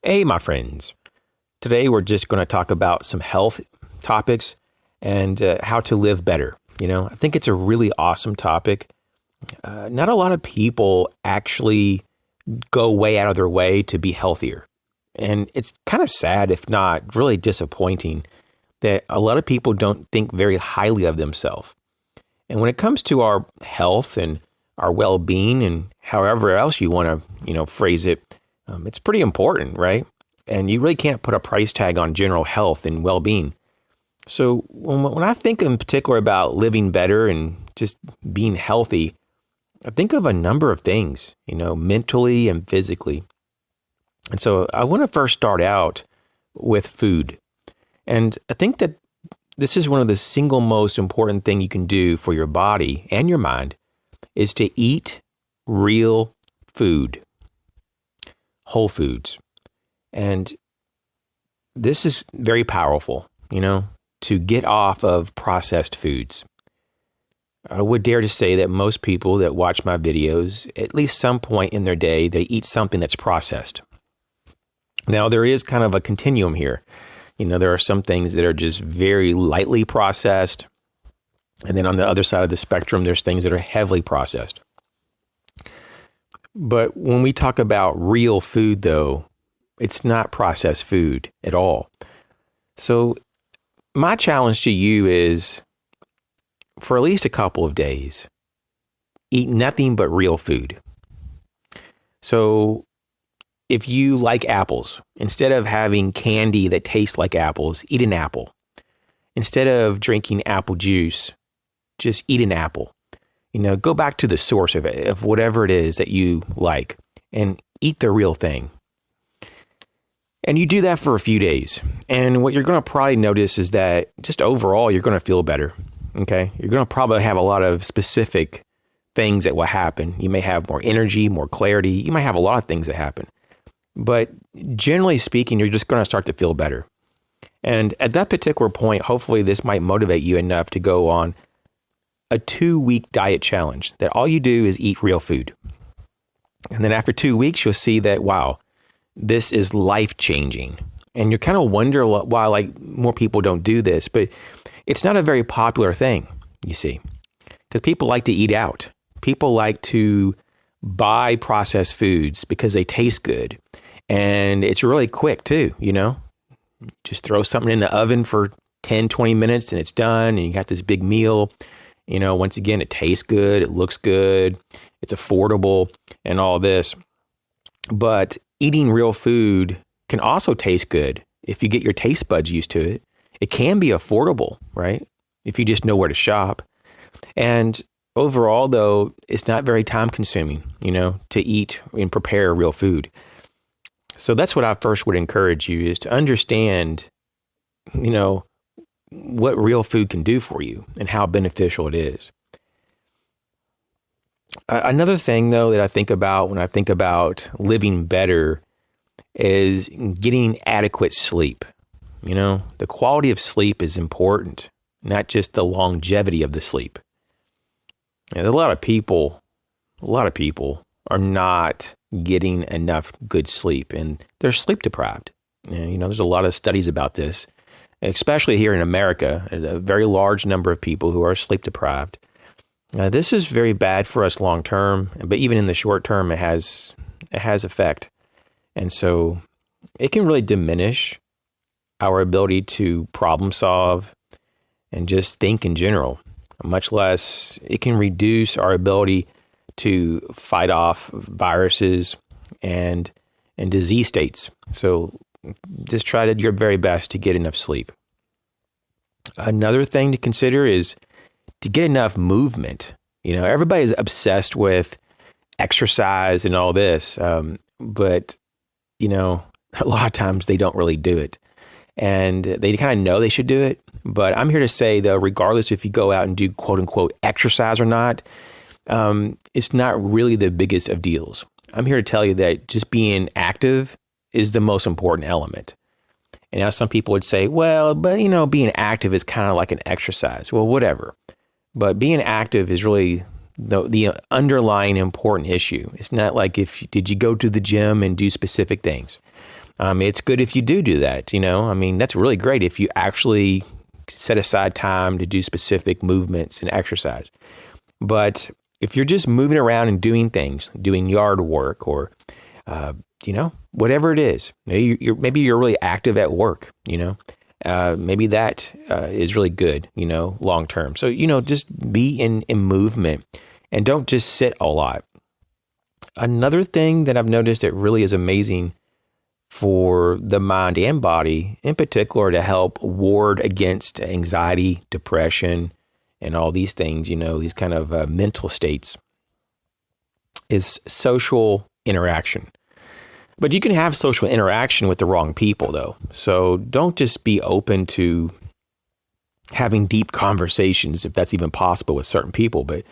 Hey, my friends. Today we're just going to talk about some health topics and how to live better. I think it's a really awesome topic. Not a lot of people actually go way out of their way to be healthier. And it's kind of sad, if not really disappointing, that a lot of people don't think very highly of themselves. And when it comes to our health and our well-being and however else you want to, phrase it, it's pretty important, right? And you really can't put a price tag on general health and well-being. So when I think in particular about living better and just being healthy, I think of a number of things, mentally and physically. And so I want to first start out with food. And I think that this is one of the single most important thing you can do for your body and your mind is to eat real food, whole foods. And this is very powerful, to get off of processed foods. I would dare to say that most people that watch my videos, at least some point in their day, they eat something that's processed. Now, there is kind of a continuum here. There are some things that are just very lightly processed. And then on the other side of the spectrum, there's things that are heavily processed. But when we talk about real food, though, it's not processed food at all. So my challenge to you is, for at least a couple of days, eat nothing but real food. So if you like apples, instead of having candy that tastes like apples, eat an apple. Instead of drinking apple juice, just eat an apple. Go back to the source of it, of whatever it is that you like, and eat the real thing. And you do that for a few days. And what you're going to probably notice is that just overall, you're going to feel better. Okay. You're going to probably have a lot of specific things that will happen. You may have more energy, more clarity. You might have a lot of things that happen. But generally speaking, you're just going to start to feel better. And at that particular point, hopefully this might motivate you enough to go on a 2-week diet challenge that all you do is eat real food. And then after 2 weeks, you'll see that, wow, this is life-changing. And you kind of wonder why more people don't do this, but it's not a very popular thing, you see, because people like to eat out. People like to buy processed foods because they taste good. And it's really quick too, Just throw something in the oven for 10, 20 minutes and it's done. And you got this big meal. Once again, it tastes good. It looks good. It's affordable and all this. But eating real food can also taste good if you get your taste buds used to it. It can be affordable, right? If you just know where to shop. And overall, though, it's not very time consuming, to eat and prepare real food. So that's what I first would encourage you is to understand, what real food can do for you and how beneficial it is. Another thing, though, that I think about when I think about living better is getting adequate sleep. The quality of sleep is important, not just the longevity of the sleep. And a lot of people are not getting enough good sleep and they're sleep deprived. And, there's a lot of studies about this, especially here in America. There's a very large number of people who are sleep deprived. This is very bad for us long term, but even in the short term, it has effect. And so it can really diminish our ability to problem solve and just think in general, much less it can reduce our ability to fight off viruses and disease states. So just try your very best to get enough sleep. Another thing to consider is to get enough movement. Everybody's obsessed with exercise and all this, but a lot of times they don't really do it. And they kind of know they should do it. But I'm here to say, though, regardless if you go out and do quote unquote exercise or not, it's not really the biggest of deals. I'm here to tell you that just being active is the most important element. And now some people would say, well, but being active is kind of like an exercise. Well, whatever. But being active is really the underlying important issue. It's not like did you go to the gym and do specific things? It's good if you do that, you know. I mean, that's really great if you actually set aside time to do specific movements and exercise. But if you're just moving around and doing things, doing yard work or, you know, whatever it is, maybe you're really active at work, you know, maybe that is really good, you know, long term. So, you know, just be in movement and don't just sit a lot. Another thing that I've noticed that really is amazing for the mind and body, in particular, to help ward against anxiety, depression, and all these things, you know, these kind of mental states, is social interaction. But you can have social interaction with the wrong people, though. So don't just be open to having deep conversations, if that's even possible with certain people, but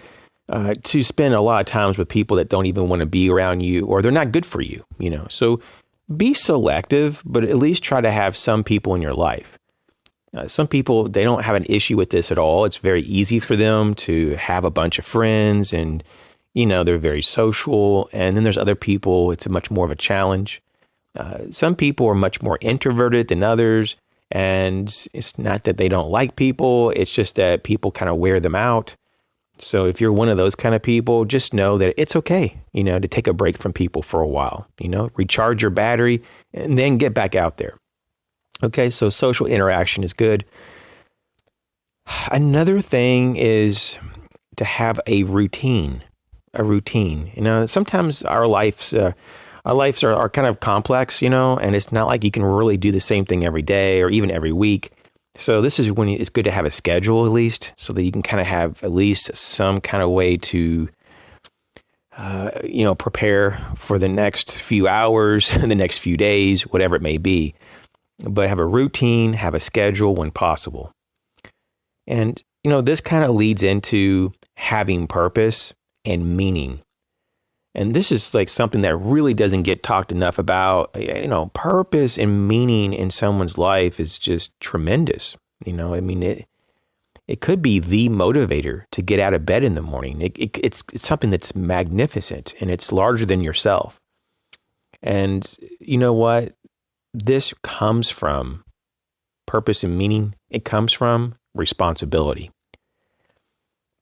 to spend a lot of times with people that don't even want to be around you, or they're not good for you, you know. So be selective, but at least try to have some people in your life. Some people, they don't have an issue with this at all. It's very easy for them to have a bunch of friends and, you know, they're very social. And then there's other people, it's a much more of a challenge. Some people are much more introverted than others. And it's not that they don't like people. It's just that people kind of wear them out. So if you're one of those kind of people, just know that it's okay, you know, to take a break from people for a while, you know, recharge your battery and then get back out there. Okay, so social interaction is good. Another thing is to have a routine. You know, sometimes our lives are kind of complex, you know, and it's not like you can really do the same thing every day or even every week. So this is when it's good to have a schedule, at least, so that you can kind of have at least some kind of way to, you know, prepare for the next few hours, the next few days, whatever it may be. But have a routine, have a schedule when possible. And, you know, this kind of leads into having purpose and meaning. And this is like something that really doesn't get talked enough about. You know, purpose and meaning in someone's life is just tremendous. You know, I mean, it could be the motivator to get out of bed in the morning. It's something that's magnificent and it's larger than yourself. And you know what? This comes from purpose and meaning. It comes from responsibility.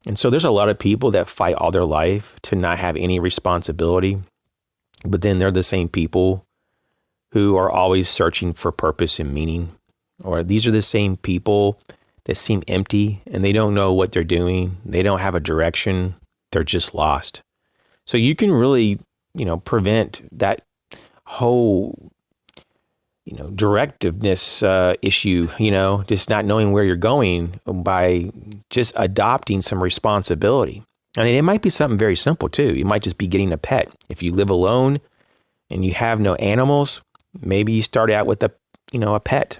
And so there's a lot of people that fight all their life to not have any responsibility, but then they're the same people who are always searching for purpose and meaning. Or these are the same people that seem empty and they don't know what they're doing. They don't have a direction. They're just lost. So you can really, you know, prevent that whole, you know, directiveness issue, you know, just not knowing where you're going by just adopting some responsibility. And it might be something very simple too. You might just be getting a pet. If you live alone and you have no animals, maybe you start out with a pet.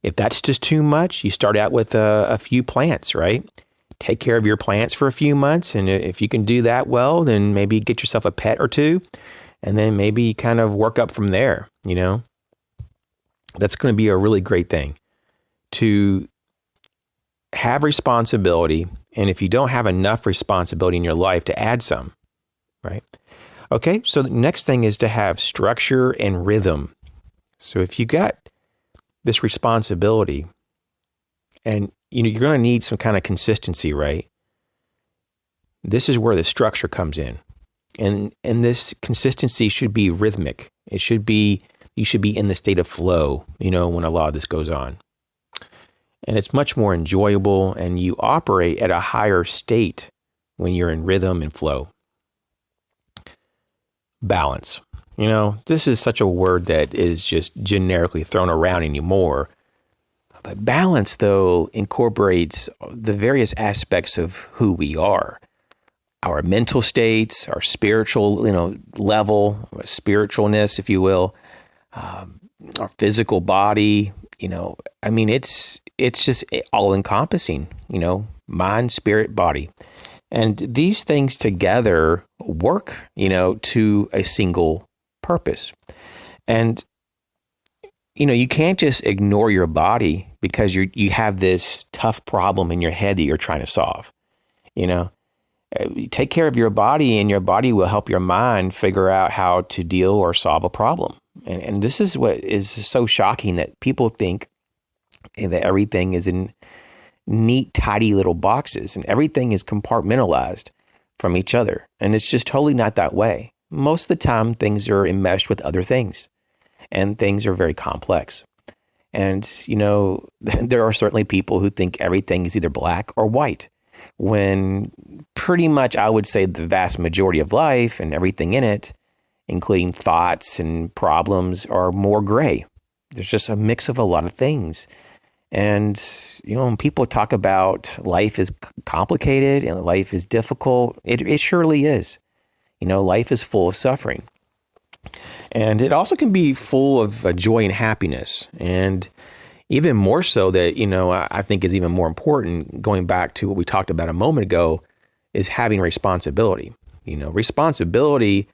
If that's just too much, you start out with a few plants, right? Take care of your plants for a few months. And if you can do that well, then maybe get yourself a pet or two, and then maybe kind of work up from there, you know? That's going to be a really great thing to have responsibility. And if you don't have enough responsibility in your life, to add some, right? Okay, so the next thing is to have structure and rhythm. So if you got this responsibility and you're going to need some kind of consistency, right? This is where the structure comes in. And this consistency should be rhythmic. You should be in the state of flow, you know, when a lot of this goes on. And it's much more enjoyable, and you operate at a higher state when you're in rhythm and flow. Balance. You know, this is such a word that is just generically thrown around anymore. But balance, though, incorporates the various aspects of who we are. Our mental states, our spiritual, level, spiritualness, if you will, our physical body, I mean, it's just all encompassing, mind, spirit, body. And these things together work, to a single purpose. And, you can't just ignore your body because you have this tough problem in your head that you're trying to solve. Take care of your body, and your body will help your mind figure out how to deal or solve a problem. And this is what is so shocking, that people think that everything is in neat, tidy little boxes and everything is compartmentalized from each other. And it's just totally not that way. Most of the time, things are enmeshed with other things, and things are very complex. And, there are certainly people who think everything is either black or white, when pretty much I would say the vast majority of life and everything in it, including thoughts and problems, are more gray. There's just a mix of a lot of things. And, when people talk about life is complicated and life is difficult, it surely is. Life is full of suffering. And it also can be full of joy and happiness. And even more so that, I think is even more important, going back to what we talked about a moment ago, is having responsibility. Responsibility,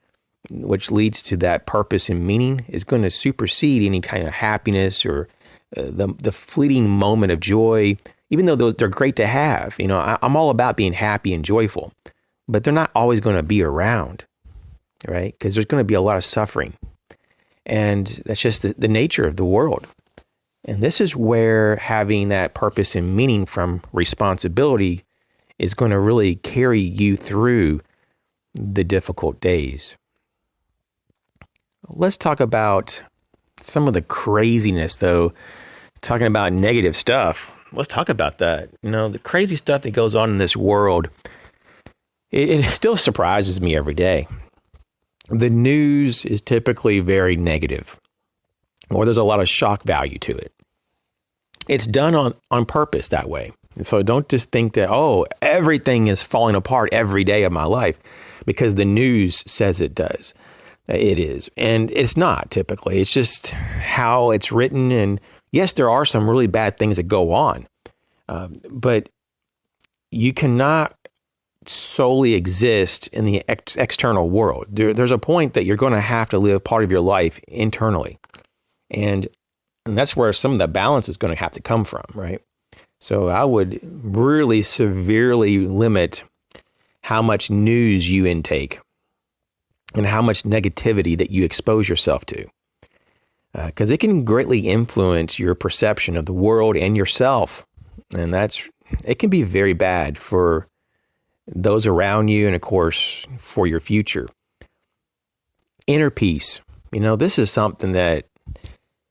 which leads to that purpose and meaning, is going to supersede any kind of happiness or the fleeting moment of joy, even though they're great to have. I'm all about being happy and joyful, but they're not always going to be around, right? Because there's going to be a lot of suffering. And that's just the nature of the world. And this is where having that purpose and meaning from responsibility is going to really carry you through the difficult days. Let's talk about some of the craziness, though. Talking about negative stuff, let's talk about that. The crazy stuff that goes on in this world, it still surprises me every day. The news is typically very negative, or there's a lot of shock value to it. It's done on purpose that way. And so don't just think that, everything is falling apart every day of my life because the news says it does. It is. And it's not typically. It's just how it's written. And yes, there are some really bad things that go on, but you cannot solely exist in the external world. There's a point that you're going to have to live part of your life internally. And that's where some of the balance is going to have to come from, right? So I would really severely limit how much news you intake and how much negativity that you expose yourself to. Because it can greatly influence your perception of the world and yourself. And it can be very bad for those around you and, of course, for your future. Inner peace. This is something that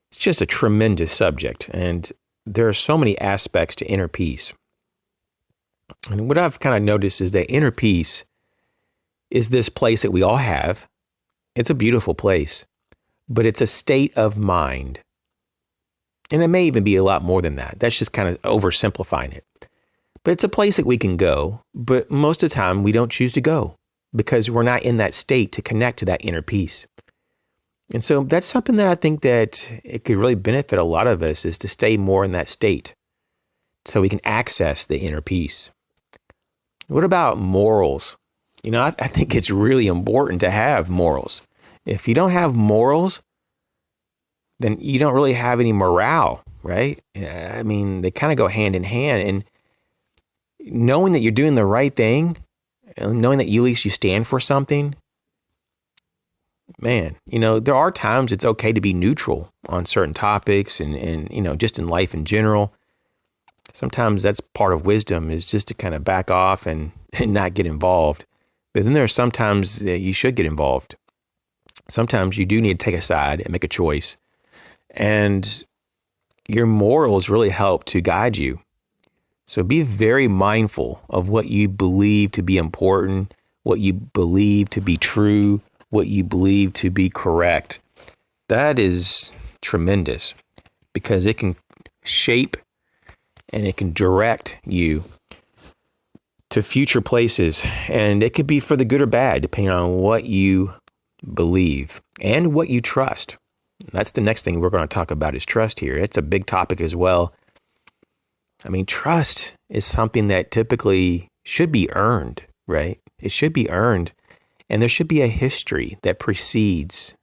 it's just a tremendous subject. And there are so many aspects to inner peace. And what I've kind of noticed is that inner peace is this place that we all have. It's a beautiful place, but it's a state of mind. And it may even be a lot more than that. That's just kind of oversimplifying it. But it's a place that we can go, but most of the time we don't choose to go because we're not in that state to connect to that inner peace. And so that's something that I think that it could really benefit a lot of us, is to stay more in that state so we can access the inner peace. What about morals? I think it's really important to have morals. If you don't have morals, then you don't really have any morale, right? I mean, they kind of go hand in hand. And knowing that you're doing the right thing, and knowing that at least you stand for something, man, there are times it's okay to be neutral on certain topics and just in life in general. Sometimes that's part of wisdom, is just to kind of back off and not get involved. But then there are sometimes that you should get involved. Sometimes you do need to take a side and make a choice. And your morals really help to guide you. So be very mindful of what you believe to be important, what you believe to be true, what you believe to be correct. That is tremendous, because it can shape and it can direct you to future places. And it could be for the good or bad, depending on what you believe and what you trust. That's the next thing we're going to talk about, is trust here. It's a big topic as well. I mean, trust is something that typically should be earned, right? It should be earned. And there should be a history that precedes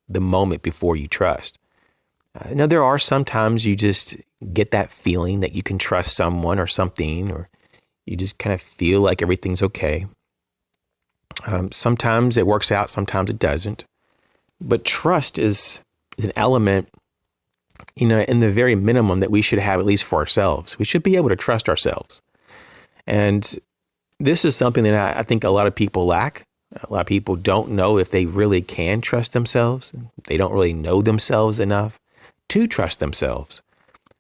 the moment before you trust. Now, there are sometimes you just get that feeling that you can trust someone or something, or you just kind of feel like everything's okay. Sometimes it works out, sometimes it doesn't. But trust is an element, in the very minimum that we should have, at least for ourselves. We should be able to trust ourselves. And this is something that I think a lot of people lack. A lot of people don't know if they really can trust themselves. They don't really know themselves enough to trust themselves.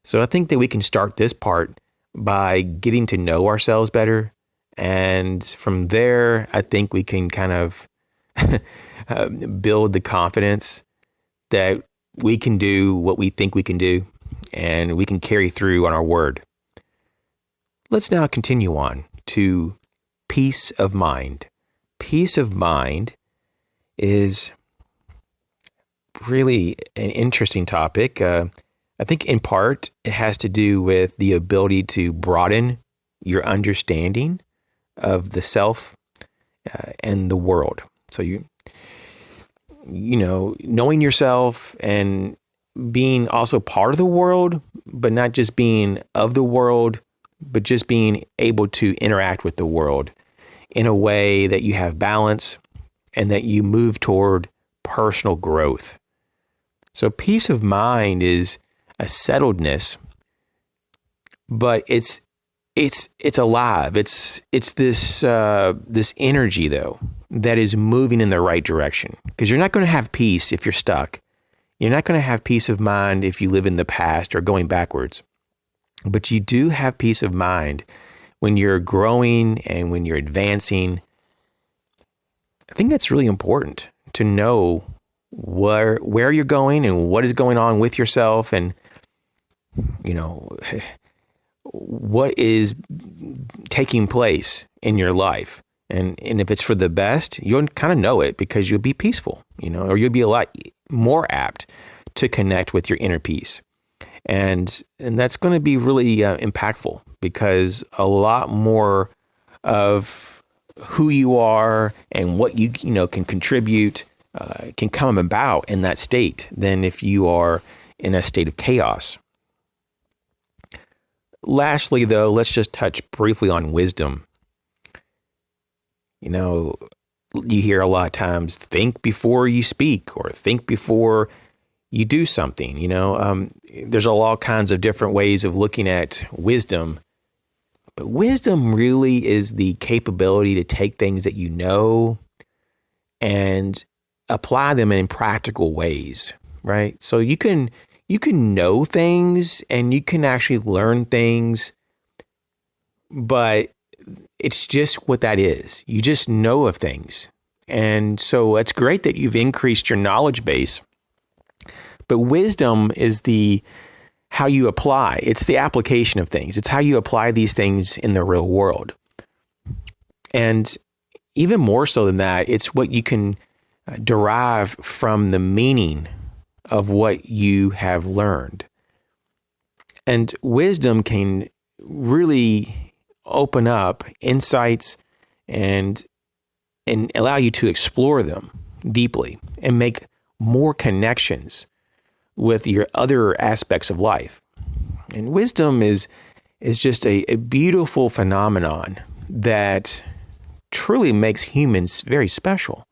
So I think that we can start this part by getting to know ourselves better. And from there, I think we can kind of build the confidence that we can do what we think we can do, and we can carry through on our word. Let's now continue on to peace of mind. Peace of mind is really an interesting topic. I think in part it has to do with the ability to broaden your understanding of the self and the world. So knowing yourself and being also part of the world, but not just being of the world, but just being able to interact with the world in a way that you have balance and that you move toward personal growth. So peace of mind is a settledness, but it's alive. It's this energy though that is moving in the right direction. Because you're not going to have peace if you're stuck. You're not going to have peace of mind if you live in the past or going backwards. But you do have peace of mind when you're growing and when you're advancing. I think that's really important to know where you're going and what is going on with yourself, and what is taking place in your life. And if it's for the best, you'll kind of know it because you'll be peaceful, or you'll be a lot more apt to connect with your inner peace. And that's going to be really impactful, because a lot more of who you are and what you can contribute can come about in that state than if you are in a state of chaos. Lastly, though, let's just touch briefly on wisdom. You hear a lot of times, think before you speak, or think before you do something. There's all kinds of different ways of looking at wisdom. But wisdom really is the capability to take things that you know and apply them in practical ways, right? So you can know things and you can actually learn things, but it's just what that is. You just know of things. And so it's great that you've increased your knowledge base, but wisdom is how you apply. It's the application of things. It's how you apply these things in the real world. And even more so than that, it's what you can derive from the meaning of what you have learned. And wisdom can really open up insights and allow you to explore them deeply and make more connections with your other aspects of life. And wisdom is just a beautiful phenomenon that truly makes humans very special.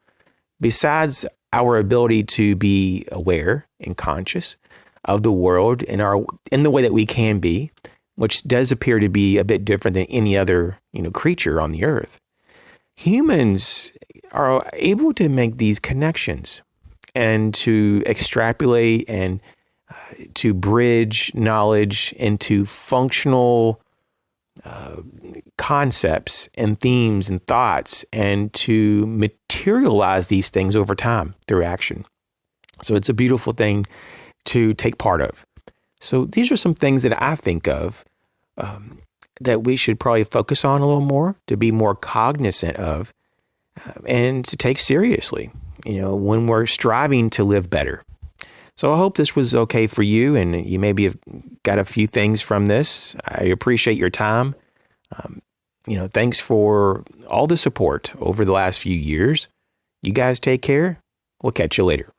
Besides our ability to be aware and conscious of the world in the way that we can be, which does appear to be a bit different than any other creature on the earth, humans are able to make these connections and to extrapolate and to bridge knowledge into functional concepts and themes and thoughts, and to materialize these things over time through action. So it's a beautiful thing to take part of. So these are some things that I think of that we should probably focus on a little more, to be more cognizant of, and to take seriously, when we're striving to live better. So I hope this was okay for you, and you maybe have got a few things from this. I appreciate your time. Thanks for all the support over the last few years. You guys take care. We'll catch you later.